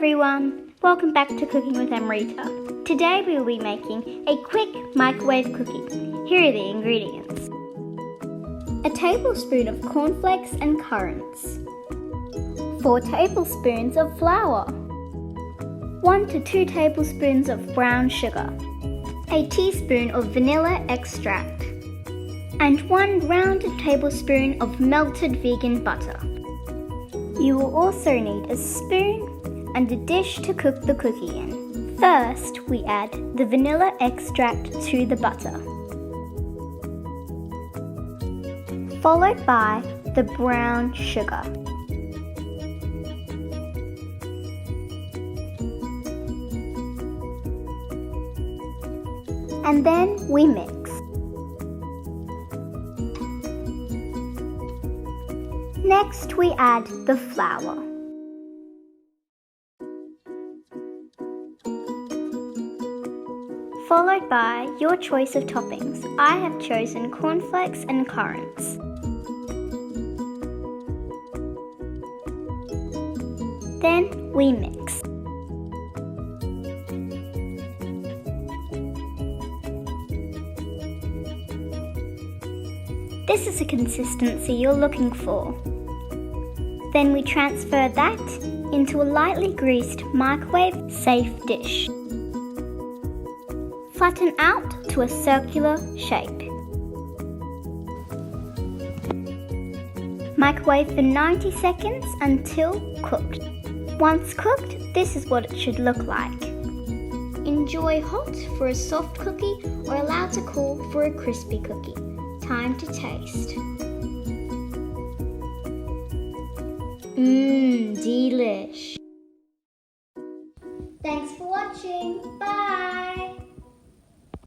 everyone, welcome back to Cooking with Amrita. Today we will be making a quick microwave cookie. Here are the ingredients. A tablespoon of cornflakes and currants. 4 tablespoons of flour. 1 to 2 tablespoons of brown sugar. A teaspoon of vanilla extract. And 1 rounded tablespoon of melted vegan butter. You will also need a spoon and a dish to cook the cookie in. First, we add the vanilla extract to the butter, followed by the brown sugar. And then we mix. Next, we add the flour. Followed by your choice of toppings. I have chosen cornflakes and currants. Then we mix. This is the consistency you're looking for. Then we transfer that into a lightly greased microwave-safe dish. Flatten out to a circular shape. Microwave for 90 seconds until cooked. Once cooked, this is what it should look like. Enjoy hot for a soft cookie or allow to cool for a crispy cookie. Time to taste. Delish. Thanks for watching. Bye.